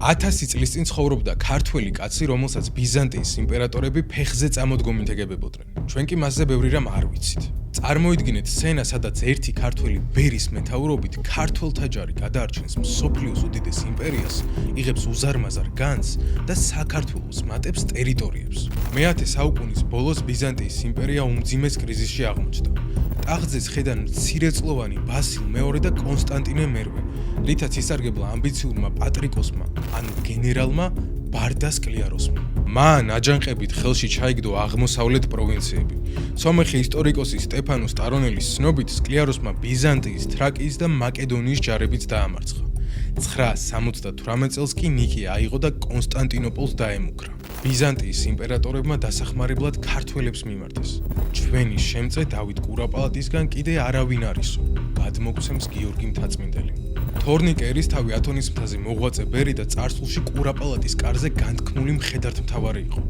1000 წლის წინ ცხოვრობდა ქართველი კაცი, რომელსაც ბიზანტიის იმპერატორები ფეხზე წამოდგომითეგებებოდნენ. ჩვენ კი მასზე ბევრი რამ არ ვიცით. წარმოიდგინეთ სცენა, სადაც ერთი ქართველი ბერის მეთაურობით ქართველთა ჯარი გადაარჩენს მსოფლიოს უდიდეს იმპერიას, იღებს უზარმაზარ განძს და საქართველოს მატებს ტერიტორიებს. მე-10 საუკუნის ბოლოს ბიზანტიის იმპერია უმძიმეს კრიზისში აღმოჩნდა. ტახტზე ზღედან მცირეწლოვანი ბასილ მეორე და კონსტანტინე მერვე, რითაც ისარგებლა ამბიციურმა პატრიკოსმა, ანუ გენერალმა ბარდას კლიაროსმა. მან აჯანყებით ხელში ჩაიგდო აღმოსავლეთ პროვინციები. სომეხი ისტორიკოსი სტეფანო სტარონელის ცნობით, სკლიაროსმა ბიზანტიის, თრაკიის და მაკედონიის ჯარებიც დაამარცხა. 978 წელს კი ნიკეა აიღო და კონსტანტინოპოლს დაემუქრა. ბიზანტიის იმპერატორებმა დასახმარებლად ქართველებს მიმართეს. ჩვენი შემწე დავით კურაპალატისგან კიდე არავინ არისო, გადმოგცემს გიორგი მთაწმინდელი. თორნიკე ერისთავი ათონის მთაზე მოღვაწე ბერი და წარსულში კურაპალატის კარზე განთქმული მხედართმთავარი იყო.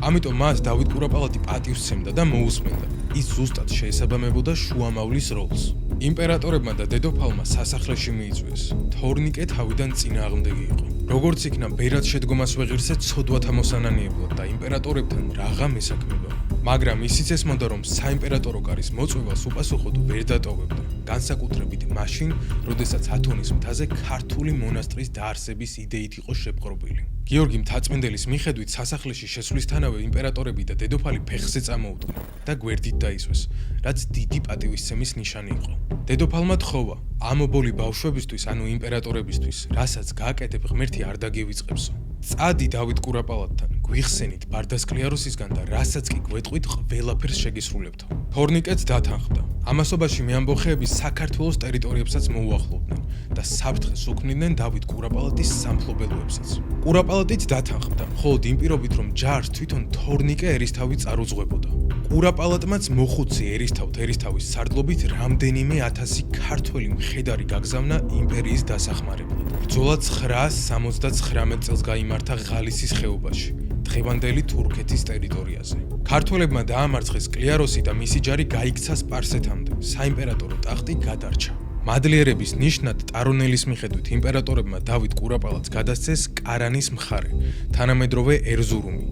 ამიტომ მას დავით კურაპალატი პატივს სცემდა და მოусმენდა. ის ზუსტად შეესაბამებოდა შუამავლის როლს. იმპერატორებმა და დედოფალმა სასახლეში მიიწვიეს. თორნიკე თავიდან წინააღმდეგი იყო. როგორც იქნა ბერად შედგომას ვეღირსე ცოდვათა მოსანანიებლად და იმპერატორებთან რაღა მესაქმედა. მაგრამ ისიც ესმოდა, რომ საიმპერატორო კარის მოწვევას უპასუხოდ ვერ დატოვებდა. განსაკუთრებით მაშინ, როდესაც ათონის მთაზე ქართული მონასტრის დაარსების იდეით იყო შეპყრობილი. გიორგი მთაწმინდელის მიხედვით სასახლეში შესვლისთანავე იმპერატორები და დედოფალი ფეხზე წამოუდგნენ და გვერდით დაისვეს, რაც დიდი პატივისცემის ნიშანი იყო. დედოფალმა თხოვა, ამობოლი ბავშვებისთვის, ანუ იმპერატორებისთვის, რასაც გააკეთებ ღმერთი არ დაგივიწყებსო. წადი დავით კურაპალატთან, გვიხსენით ბარდას კლიაროსისგან და რასაც კი გვეტყვით, ყველაფერს შეგისრულებთო. თორნიკეც დათანხმდა. ამასობაში მეამბოხეები საქართველოს ტერიტორიებსაც მოუახლოვდნენ და საფრთხეს უქმნიდნენ დავით კურაპალატის სამფლობელოებსაც. კურაპალატიც დათანხმდა, მხოლოდ იმ პირობით, რომ ჯარს თვითონ თორნიკე ერისთავი წარუძღვებოდა. კურაპალატმაც მოხუცი ერისთავის სარდლობით რამდენიმე 1000 ქართველი მხედარი გაგზავნა იმპერიის დასახმარებლად. ბრძოლა 979 წელს გაიმართა ღალისის ხეობაში, დღევანდელი თურქეთის ტერიტორიაზე. ქართველებმა დაამარცხეს კლიაროსი და მისი ჯარი გაიქცა სპარსეთამდე. საიმპერატორო ტახტი გადარჩა. მადლიერების ნიშნად ტარონელის მიხედვით იმპერატორებმა დავით კურაპალატს გადასცეს კარანის მხარე, თანამედროვე ერზურუმი,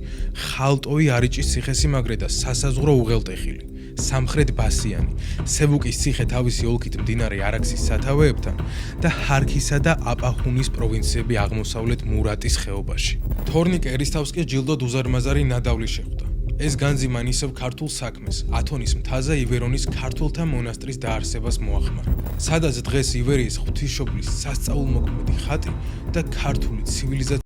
ხალტოვი არიჭის ციხესიმაგრე და სასაზღვრო უღელტეხილი, სამხრეთ ბასიანი, სევუკის ციხე თავისი ოლქით მდინარე არაქსის სათავეებთან და ჰარქისა და აპაჰუნის პროვინციები აღმოსავლეთ მურატის ხეობაში. თორნიკე ერისთავს კი ჯილდოდ უზარმაზარი ნადავლი შეხვდა. ეს განძი მან ისევ ქართულ საქმეს, ათონის მთაზე ივერონის ქართველთა მონასტრის დაარსებას მოახმარა. სადაც დღეს ივერიის ღვთისმშობლის სასწაულმოქმედი ხატი და ქართული ცივილიზაცია